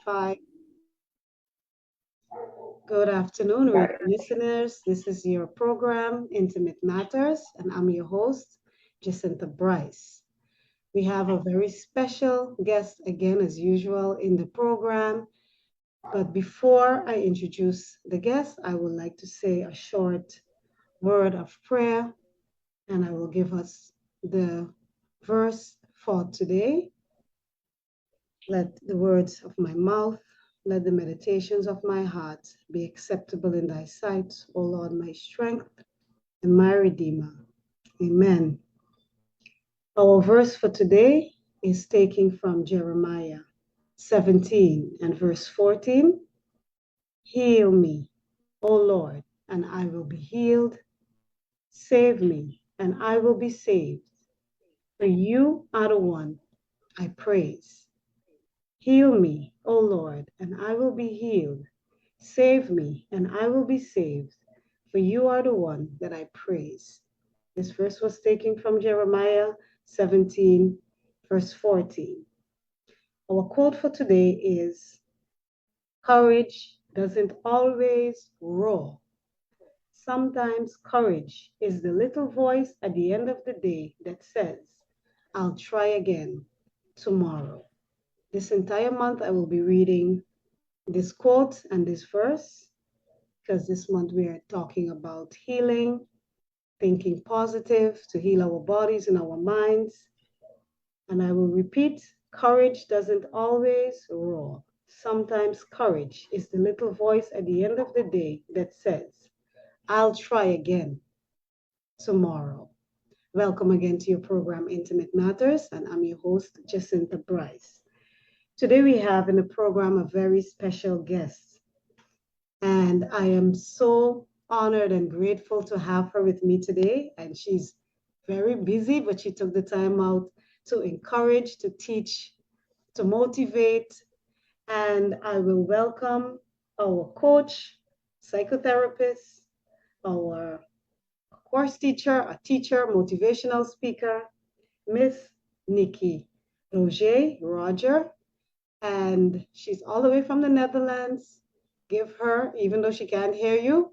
5. Good afternoon, radio listeners. This is your program, Intimate Matters, and I'm your host, Jacinta Bryce. We have a very special guest again, as usual, in the program. But before I introduce the guest, I would like to say a short word of prayer, and I will give us the verse for today. Let the words of my mouth, let the meditations of my heart be acceptable in thy sight, O Lord, my strength and my Redeemer. Amen. Our verse for today is taken from Jeremiah 17 and verse 14. Heal me, O Lord, and I will be healed. Save me, and I will be saved. For you are the one I praise. Heal me, O Lord, and I will be healed. Save me, and I will be saved, for you are the one that I praise. This verse was taken from Jeremiah 17, verse 14. Our quote for today is, courage doesn't always roar. Sometimes courage is the little voice at the end of the day that says, I'll try again tomorrow. This entire month I will be reading this quote and this verse because this month we are talking about healing, thinking positive to heal our bodies and our minds. And I will repeat, courage doesn't always roar. Sometimes courage is the little voice at the end of the day that says, I'll try again tomorrow. Welcome again to your program, Intimate Matters, and I'm your host, Jacinta Bryce. Today we have in the program a very special guest, and I am so honored and grateful to have her with me today. And she's very busy, but she took the time out to encourage, to teach, to motivate. And I will welcome our coach, psychotherapist, our course teacher, a teacher, motivational speaker, Miss Nicky Roger. And she's all the way from the Netherlands. Give her, even though she can't hear you,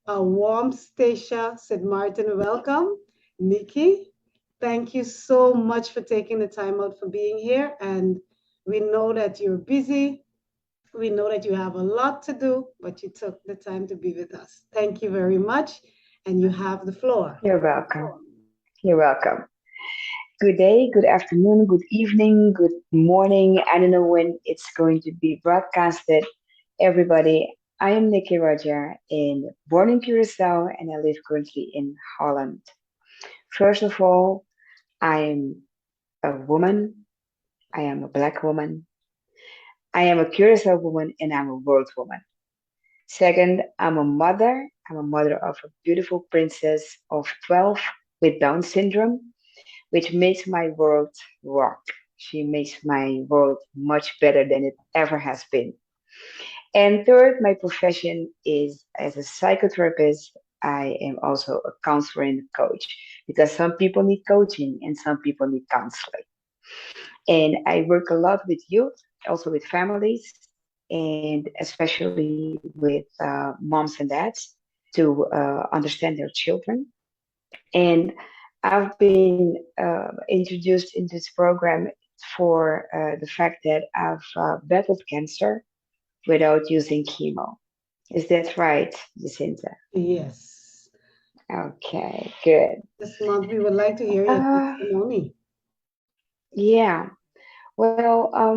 a warm Stacia St. Martin welcome. Nikki, thank you so much for taking the time out for being here. And we know that you're busy. We know that you have a lot to do, but you took the time to be with us. Thank you very much. And you have the floor. You're welcome. You're welcome. Good day, good afternoon, good evening, good morning. I don't know when it's going to be broadcasted. Everybody, I am Nicky Roger, born in Curacao, and I live currently in Holland. First of all, I am a woman. I am a black woman. I am a Curacao woman, and I'm a world woman. Second, I'm a mother. I'm a mother of a beautiful princess of 12 with Down syndrome, which makes my world rock. She makes my world much better than it ever has been. And third, my profession is as a psychotherapist. I am also a counselor and coach because some people need coaching and some people need counseling. And I work a lot with youth, also with families, and especially with moms and dads to understand their children. And I've been introduced into this program for the fact that I've battled cancer without using chemo. Is that right, Jacinta? Yes. Okay, good. This month we would like to hear your Uh, testimony. yeah. Well, I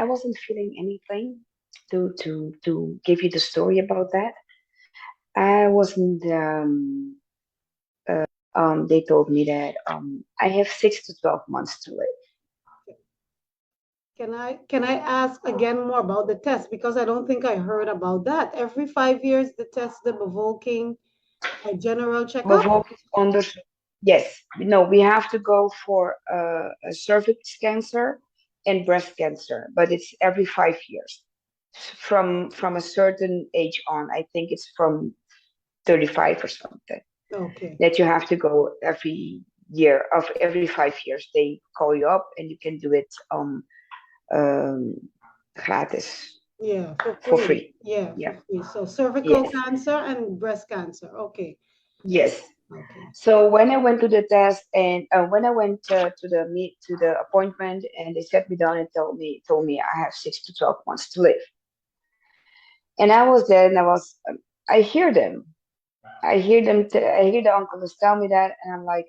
wasn't feeling anything to give you the story about that. I wasn't they told me that I have 6 to 12 months to live. Can I ask again more about the test? Because I don't think I heard about that. Every 5 years, the test, the provoking a general checkup? Bijvoorbeeld anders, yes, no, we have to go for a cervix cancer and breast cancer, but it's every 5 years from a certain age on. I think it's from 35 or something Okay. that you have to go every year of every 5 years. They call you up and you can do it um, gratis, Yeah, for for free. free. Yeah, for Yeah. free. So cervical Yes. cancer and breast cancer. Okay. Yes. Okay. So when I went to the test, and when I went to the appointment, and they sat me down and told me I have 6 to 12 months to live. And I was there, and I hear them. I hear the uncles tell me that, and I'm like,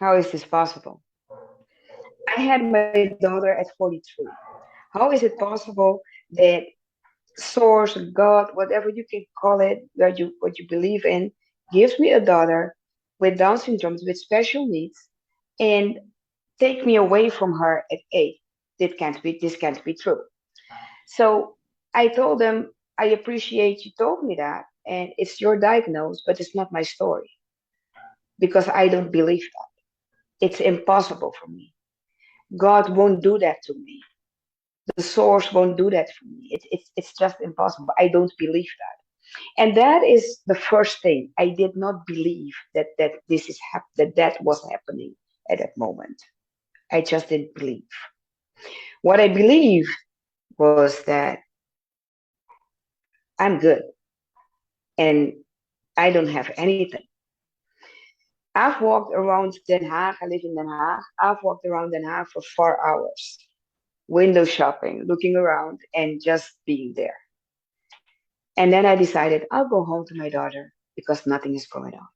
how is this possible? I had my daughter at 43. How is it possible that source, God, whatever you can call it, what you believe in, gives me a daughter with Down syndrome, with special needs, and take me away from her at 8? This can't be true. So I told them, I appreciate you told me that, and it's your diagnosis, but it's not my story because I don't believe that. It's impossible for me. God won't do that to me. The source won't do that for me. It's just impossible. I don't believe that. And that is the first thing. I did not believe that was happening at that moment. I just didn't believe. What I believed was that I'm good and I don't have anything. I've walked around Den Haag. I live in Den Haag. I've walked around Den Haag for 4 hours, window shopping, looking around, and just being there. And then I decided I'll go home to my daughter because nothing is going on.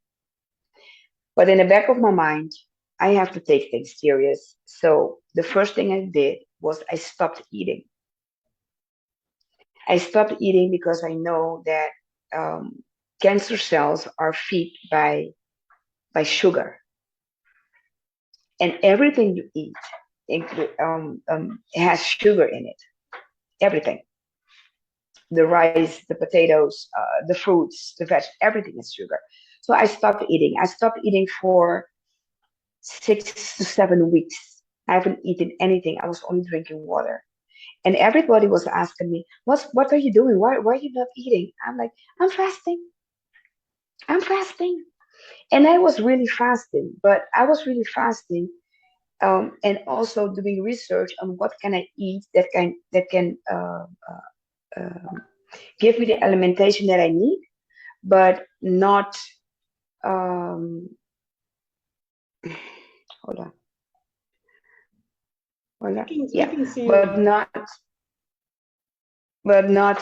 But in the back of my mind, I have to take things serious. So the first thing I did was I stopped eating. I stopped eating because I know that cancer cells are fed by sugar, and everything you eat has sugar in it. Everything, the rice, the potatoes, the fruits, the veg, everything is sugar. So I stopped eating. I stopped eating for 6 to 7 weeks. I haven't eaten anything. I was only drinking water. And everybody was asking me, what are you doing? Why are you not eating? I'm like, I'm fasting. I'm fasting. And I was really fasting, but I was really fasting and also doing research on what can I eat that can give me the alimentation that I need, but not um, hold on, hold on, We yeah, can see you but now. not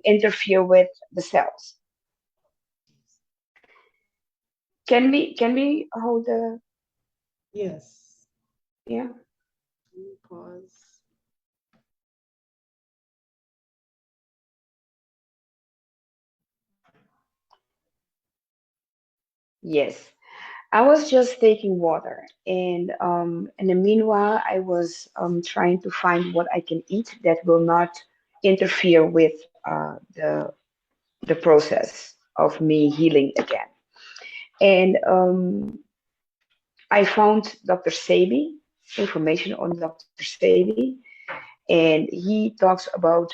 interfere with the cells. Can we hold the Yes. yeah? Pause. Yes. I was just taking water, and in the meanwhile, I was trying to find what I can eat that will not interfere with the process of me healing again. And I found Dr. Sebi, information on Dr. Sebi, and he talks about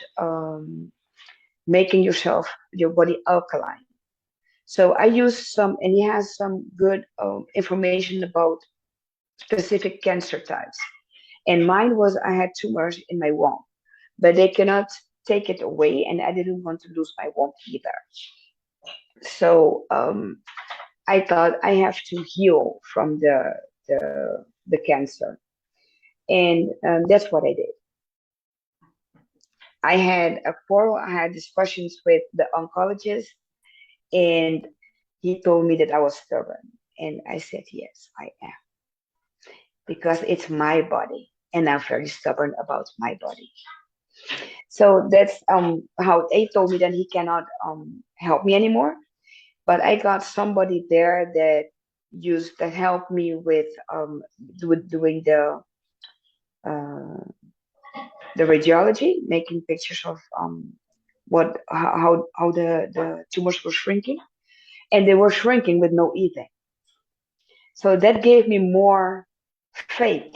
making your body alkaline. So I use some, and he has some good information about specific cancer types. And mine was I had tumors in my womb, but they cannot take it away, and I didn't want to lose my womb either. So I thought I have to heal from the cancer, and that's what I did. I had a quarrel. I had discussions with the oncologist, and he told me that I was stubborn, and I said yes, I am, because it's my body, and I'm very stubborn about my body. So that's how they told me that he cannot help me anymore. But I got somebody there that helped me with doing uh, the radiology, making pictures of what how the tumors were shrinking, and they were shrinking with no eating. So that gave me more faith.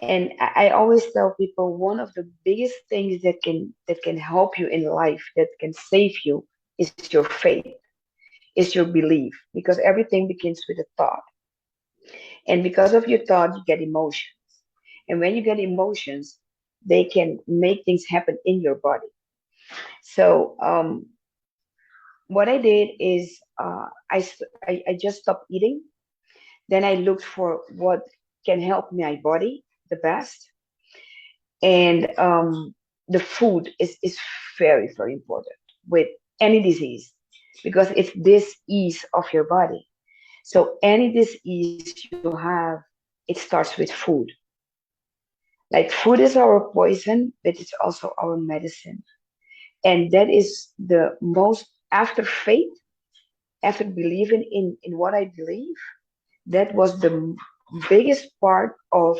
And I always tell people one of the biggest things that can help you in life, that can save you, is your faith, is your belief, because everything begins with a thought, and because of your thought, you get emotions, And when you get emotions, they can make things happen in your body. So what I did is I just stopped eating. Then I looked for what can help my body the best. And the food is very, very important with any disease because it's this ease of your body. So any disease you have, it starts with food. Like food is our poison, but it's also our medicine. And that is the most, after faith, after believing in what I believe, that was the biggest part of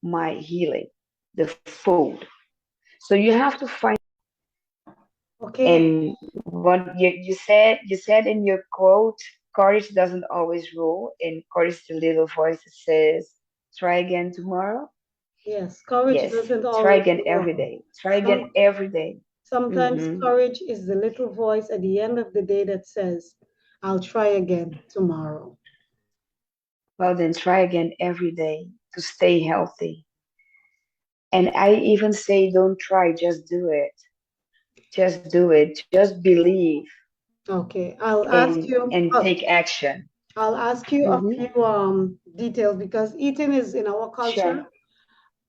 my healing, the food. So you have to find, Okay. and what you said in your quote, courage doesn't always rule, and courage the little voice that says, try again tomorrow. Yes, courage Yes, doesn't try always again every roar. day. Try again Some every day. sometimes Mm-hmm. courage is the little voice at the end of the day that says, I'll try again tomorrow. Well, then try again every day to stay healthy. And I even say, don't try, just do it. Just do it. Just believe Okay, I'll ask you. and take action. I'll ask you a Mm-hmm. few details because eating is in our Sure. culture.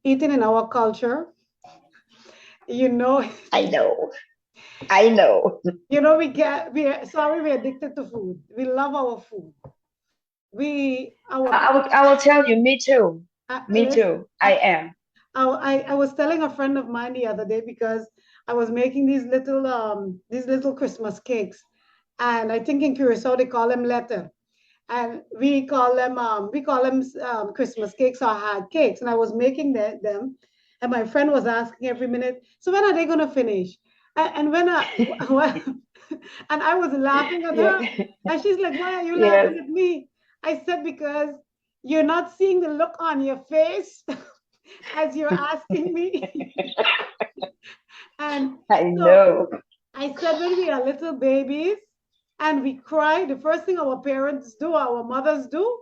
Eating in our culture, you know, I know. I know. we're addicted to food. We love our food. We our I will tell you, me too. Me listen, too. I am. I was telling a friend of mine the other day because I was making these little Christmas cakes, and I think in Curacao they call them letter, and we call them Christmas cakes or hard cakes, and I was making them, and my friend was asking every minute, so when are they gonna finish? And when I and I was laughing at her, Yeah. and she's like, "Why are you Yes. laughing at me?" I said, "Because you're not seeing the look on your face as you're asking me." And I so know. I said, when we are little babies and we cry, the first thing our parents do, our mothers do,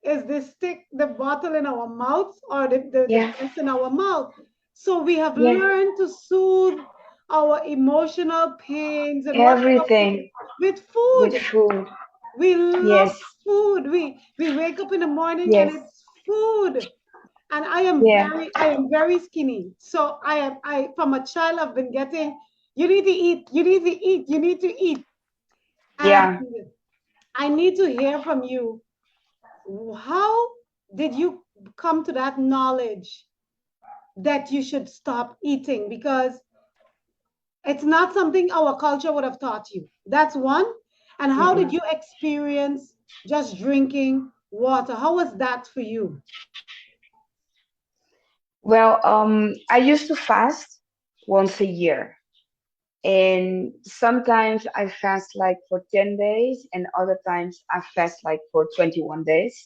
is they stick the bottle in our mouth or the Yeah. breast in our mouth. So we have Yeah. learned to soothe our emotional pains and whatever Everything with with food. food. We love Yes. food. We wake up in the morning and Yes. it's food. And Yeah. I am very skinny. So I from a child I've been getting, you need to eat, you need to eat, you need to eat. And Yeah. I need to hear from you. How did you come to that knowledge that you should stop eating? Because it's not something our culture would have taught you. That's one. And how did Mm-mm. you experience just drinking water? How was that for you? Well, I used to fast once a year. And sometimes I fast like for 10 days, and other times I fast like for 21 days.